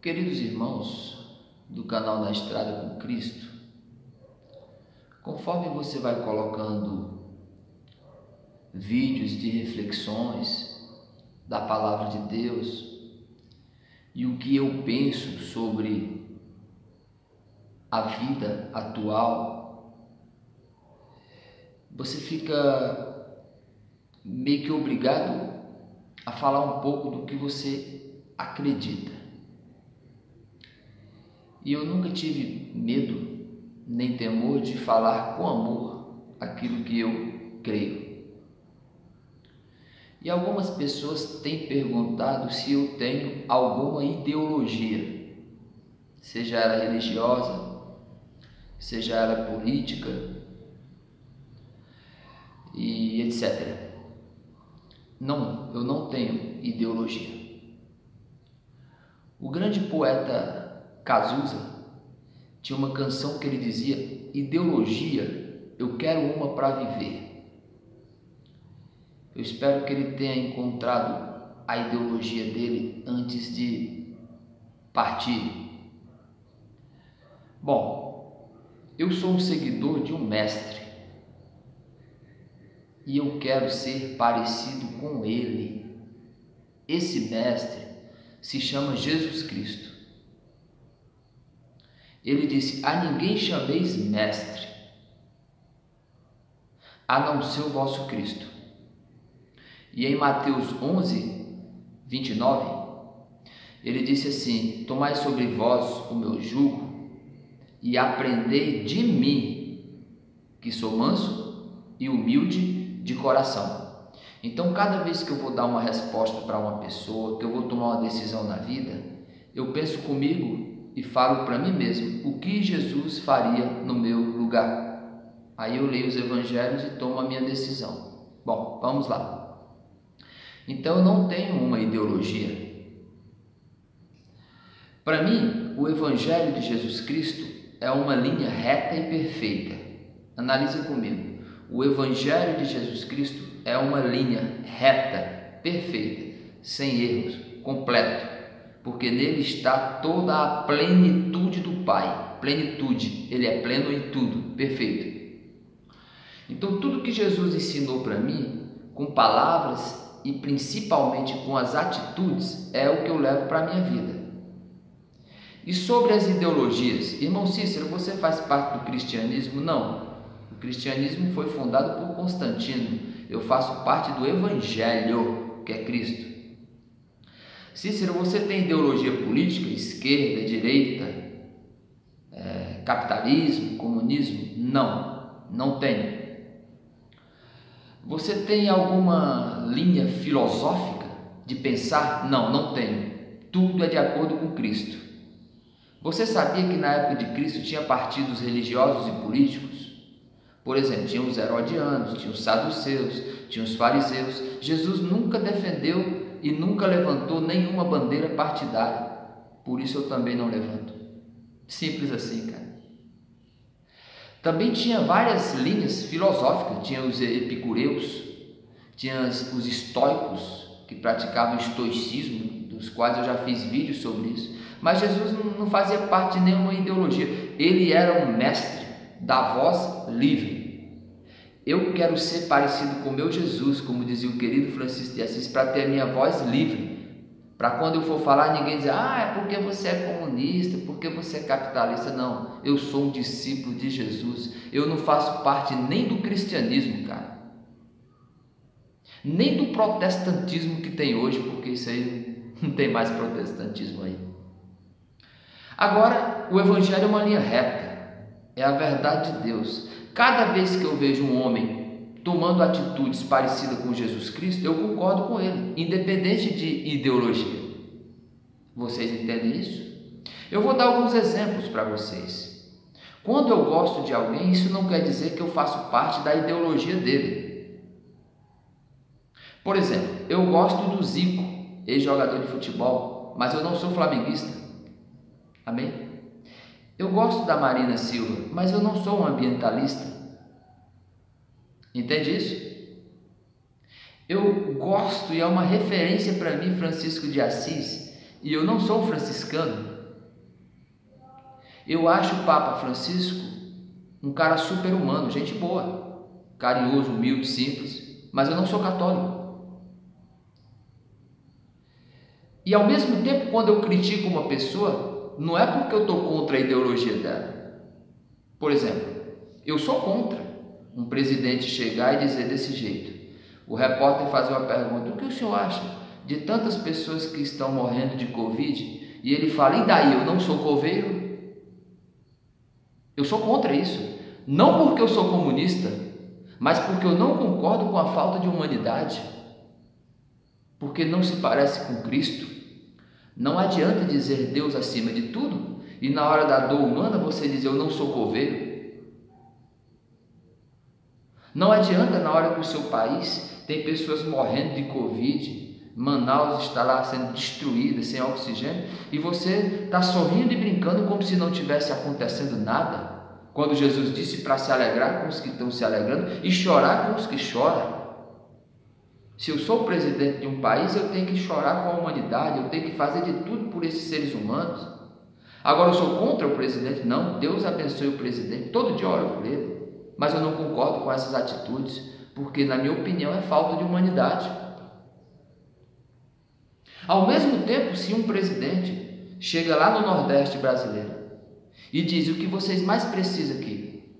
Queridos irmãos do canal Na Estrada com Cristo, conforme você vai colocando vídeos de reflexões da Palavra de Deus e o que eu penso sobre a vida atual, você fica meio que obrigado a falar um pouco do que você acredita. E eu nunca tive medo nem temor de falar com amor aquilo que eu creio. E algumas pessoas têm perguntado se eu tenho alguma ideologia, seja ela religiosa, seja ela política e etc. Não, eu não tenho ideologia. O grande poeta Cazuza tinha uma canção que ele dizia: ideologia, eu quero uma para viver. Eu espero que ele tenha encontrado a ideologia dele antes de partir. Bom, eu sou um seguidor de um mestre e eu quero ser parecido com ele. Esse mestre se chama Jesus Cristo. Ele disse: a ninguém chameis mestre, a não ser o vosso Cristo. E em Mateus 11, 29, ele disse assim: tomai sobre vós o meu jugo e aprendei de mim, que sou manso e humilde de coração. Então, cada vez que eu vou dar uma resposta para uma pessoa, que eu vou tomar uma decisão na vida, eu penso comigo e falo para mim mesmo o que Jesus faria no meu lugar. Aí eu leio os evangelhos e tomo a minha decisão. Bom, vamos lá. Então eu não tenho uma ideologia. Para mim, o evangelho de Jesus Cristo é uma linha reta e perfeita. Analisa comigo. O evangelho de Jesus Cristo é uma linha reta, perfeita, sem erros, completo. Porque nele está toda a plenitude do Pai. Plenitude, ele é pleno em tudo, perfeito. Então tudo que Jesus ensinou para mim, com palavras e principalmente com as atitudes, é o que eu levo para a minha vida. E sobre as ideologias, irmão Cícero, você faz parte do cristianismo? Não, o cristianismo foi fundado por Constantino. Eu faço parte do evangelho, que é Cristo. Cícero, você tem ideologia política, esquerda, direita, capitalismo, comunismo? Não, não tenho. Você tem alguma linha filosófica de pensar? Não, não tenho. Tudo é de acordo com Cristo. Você sabia que na época de Cristo tinha partidos religiosos e políticos? Por exemplo, tinha os herodianos, tinha os saduceus, tinha os fariseus. Jesus nunca defendeu e nunca levantou nenhuma bandeira partidária. Por isso eu também não levanto. Simples assim, cara. Também tinha várias linhas filosóficas. Tinha os epicureus, tinha os estoicos, que praticavam o estoicismo, dos quais eu já fiz vídeos sobre isso. Mas Jesus não fazia parte de nenhuma ideologia. Ele era um mestre da voz livre. Eu quero ser parecido com o meu Jesus, como dizia o querido Francisco de Assis, para ter a minha voz livre. Para quando eu for falar, ninguém dizer: é porque você é comunista, porque você é capitalista. Não, eu sou um discípulo de Jesus. Eu não faço parte nem do cristianismo, cara. Nem do protestantismo que tem hoje, porque isso aí não tem mais protestantismo aí. Agora, o evangelho é uma linha reta. É a verdade de Deus. Cada vez que eu vejo um homem tomando atitudes parecidas com Jesus Cristo, eu concordo com ele, independente de ideologia. Vocês entendem isso? Eu vou dar alguns exemplos para vocês. Quando eu gosto de alguém, isso não quer dizer que eu faço parte da ideologia dele. Por exemplo, eu gosto do Zico, ex-jogador de futebol, mas eu não sou flamenguista. Amém? Eu gosto da Marina Silva, mas eu não sou um ambientalista. Entende isso? Eu gosto e é uma referência para mim Francisco de Assis, E eu não sou um franciscano. Eu acho o Papa Francisco um cara super humano, gente boa, carinhoso, humilde, simples, mas eu não sou católico. E ao mesmo tempo, quando eu critico uma pessoa, não é porque eu estou contra a ideologia dela. Por exemplo, eu sou contra um presidente chegar e dizer desse jeito. O repórter fazer uma pergunta: o que o senhor acha de tantas pessoas que estão morrendo de Covid? E ele fala: e daí, eu não sou coveiro? Eu sou contra isso. Não porque eu sou comunista, mas porque eu não concordo com a falta de humanidade. Porque não se parece com Cristo. Não adianta dizer Deus acima de tudo e na hora da dor humana você dizer eu não sou coveiro. Não adianta na hora que o seu país tem pessoas morrendo de Covid, Manaus está lá sendo destruída, sem oxigênio, e você está sorrindo e brincando como se não tivesse acontecendo nada, quando Jesus disse para se alegrar com os que estão se alegrando e chorar com os que choram. Se eu sou o presidente de um país, eu tenho que chorar com a humanidade, eu tenho que fazer de tudo por esses seres humanos. Agora eu sou contra o presidente? Não, Deus abençoe o presidente, todo dia eu oro por ele, mas eu não concordo com essas atitudes, porque na minha opinião é falta de humanidade. Ao mesmo tempo, se um presidente chega lá no Nordeste brasileiro e diz: o que vocês mais precisam aqui?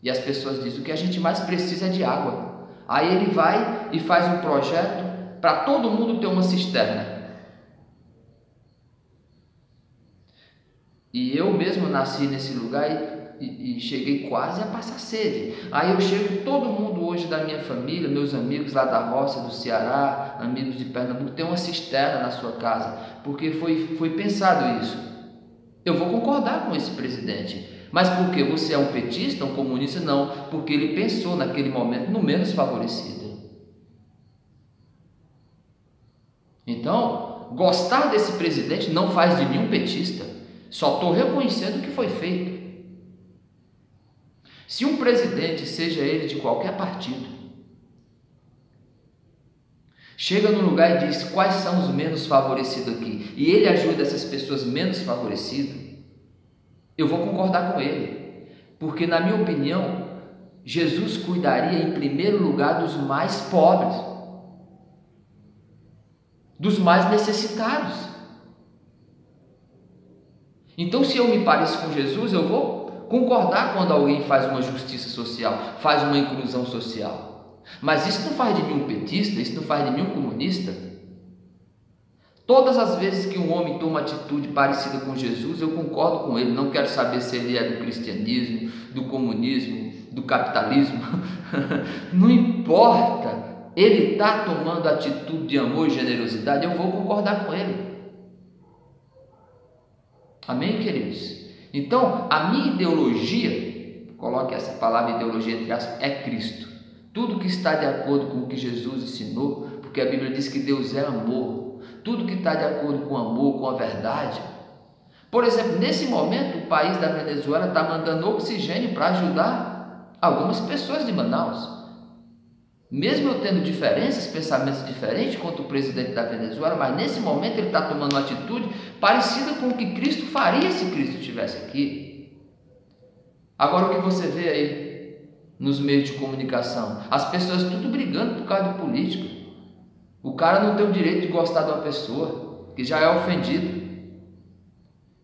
E as pessoas dizem: o que a gente mais precisa é de água. Aí ele vai e faz um projeto para todo mundo ter uma cisterna. E eu mesmo nasci nesse lugar e cheguei quase a passar sede. Aí eu chego, todo mundo hoje da minha família, meus amigos lá da roça, do Ceará, amigos de Pernambuco, tem uma cisterna na sua casa, porque foi pensado isso. Eu vou concordar com esse presidente. Mas porque você é um petista, um comunista? Não, porque ele pensou naquele momento no menos favorecido. Então, gostar desse presidente não faz de mim um petista. Só estou reconhecendo o que foi feito. Se um presidente, seja ele de qualquer partido, chega num lugar e diz quais são os menos favorecidos aqui, e ele ajuda essas pessoas menos favorecidas, eu vou concordar com ele, porque na minha opinião, Jesus cuidaria em primeiro lugar dos mais pobres, dos mais necessitados. Então, se eu me pareço com Jesus, eu vou concordar quando alguém faz uma justiça social, faz uma inclusão social. Mas isso não faz de mim um petista, isso não faz de mim um comunista. Todas as vezes que um homem toma atitude parecida com Jesus, eu concordo com ele. Não quero saber se ele é do cristianismo, do comunismo, do capitalismo. Não importa. Ele está tomando atitude de amor e generosidade, eu vou concordar com ele. Amém, queridos? Então, a minha ideologia, coloque essa palavra ideologia entre aspas, é Cristo. Tudo que está de acordo com o que Jesus ensinou, porque a Bíblia diz que Deus é amor. Tudo que está de acordo com o amor, com a verdade. Por exemplo, nesse momento, o país da Venezuela está mandando oxigênio para ajudar algumas pessoas de Manaus. Mesmo eu tendo diferenças, pensamentos diferentes contra o presidente da Venezuela, mas nesse momento ele está tomando uma atitude parecida com o que Cristo faria se Cristo estivesse aqui. Agora, o que você vê aí nos meios de comunicação? As pessoas tudo brigando por causa de político. O cara não tem o direito de gostar de uma pessoa que já é ofendido.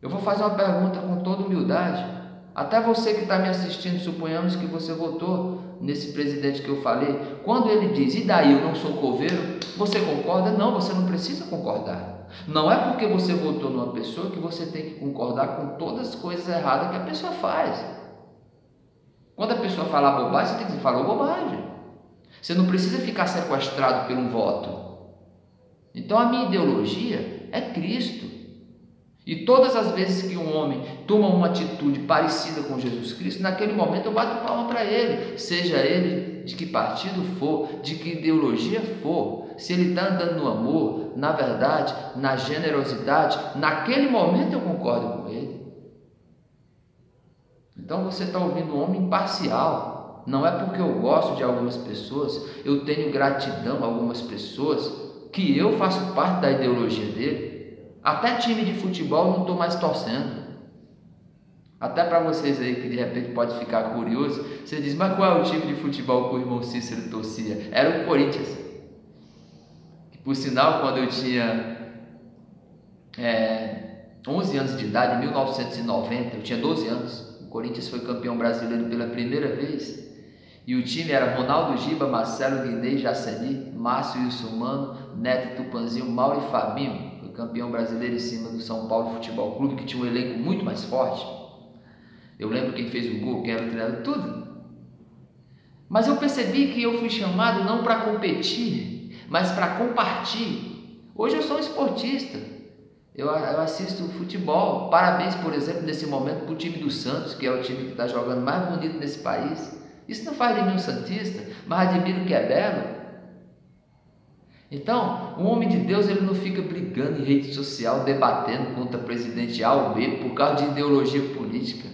Eu vou fazer uma pergunta com toda humildade. Até você que está me assistindo, suponhamos que você votou nesse presidente que eu falei. Quando ele diz, e daí, eu não sou coveiro, você concorda? Não, você não precisa concordar. Não é porque você votou numa pessoa que você tem que concordar com todas as coisas erradas que a pessoa faz. Quando a pessoa falar bobagem, você tem que dizer, falou bobagem. Você não precisa ficar sequestrado por um voto. Então a minha ideologia é Cristo. E todas as vezes que um homem toma uma atitude parecida com Jesus Cristo, naquele momento eu bato palma para ele, seja ele de que partido for, de que ideologia for, se ele está andando no amor, na verdade, na generosidade, naquele momento eu concordo com ele. Então você está ouvindo um homem imparcial. Não é porque eu gosto de algumas pessoas, eu tenho gratidão a algumas pessoas, que eu faço parte da ideologia dele. Até time de futebol não estou mais torcendo. Até para vocês aí que de repente pode ficar curioso, você diz, mas qual é o time de futebol que o irmão Cícero torcia? Era o Corinthians. Que, por sinal, quando eu tinha 11 anos de idade, em 1990, eu tinha 12 anos, o Corinthians foi campeão brasileiro pela primeira vez. E o time era Ronaldo Giba, Marcelo Guinei, Jaceni, Márcio Wilson, Neto Tupanzinho, Mauro e Fabinho. Foi campeão brasileiro em cima do São Paulo Futebol Clube, que tinha um elenco muito mais forte. Eu lembro quem fez o gol, quem era o treinador, tudo. Mas eu percebi que eu fui chamado não para competir, mas para compartilhar. Hoje eu sou um esportista. Eu assisto futebol. Parabéns, por exemplo, nesse momento para o time do Santos, que é o time que está jogando mais bonito nesse país. Isso não faz de mim um santista, mas admiro o que é belo. Então, um homem de Deus, ele não fica brigando em rede social, debatendo contra presidente A ou B por causa de ideologia política.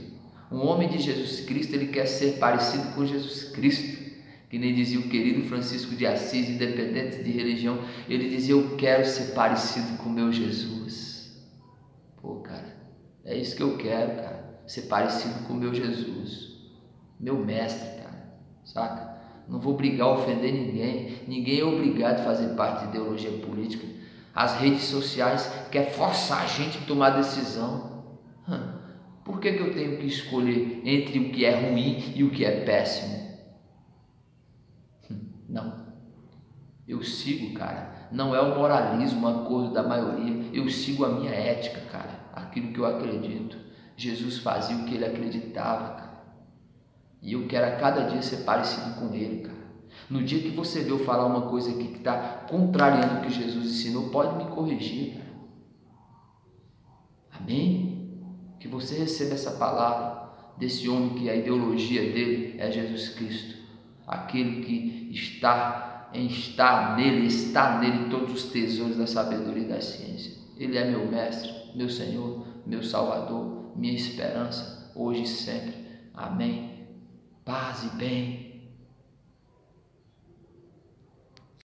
Um homem de Jesus Cristo, ele quer ser parecido com Jesus Cristo. Que nem dizia o querido Francisco de Assis, independente de religião, ele dizia, eu quero ser parecido com o meu Jesus. Pô, cara, é isso que eu quero, cara, ser parecido com o meu Jesus, meu mestre, cara, saca? Não vou brigar, ofender ninguém é obrigado a fazer parte de ideologia política. As redes sociais querem forçar a gente a tomar decisão. Por que eu tenho que escolher entre o que é ruim e o que é péssimo? Não, eu sigo, cara, não é o moralismo, a acordo da maioria, eu sigo a minha ética, cara, aquilo que eu acredito. Jesus fazia o que ele acreditava, cara, e eu quero a cada dia ser parecido com ele, cara. No dia que você vê eu falar uma coisa aqui que está contrariando o que Jesus ensinou, pode me corrigir, cara. Amém? Que você receba essa palavra desse homem que a ideologia dele é Jesus Cristo, aquele que está nele todos os tesouros da sabedoria e da ciência. Ele é meu mestre, meu Senhor, meu Salvador, minha esperança, hoje e sempre. Amém. Paz e bem.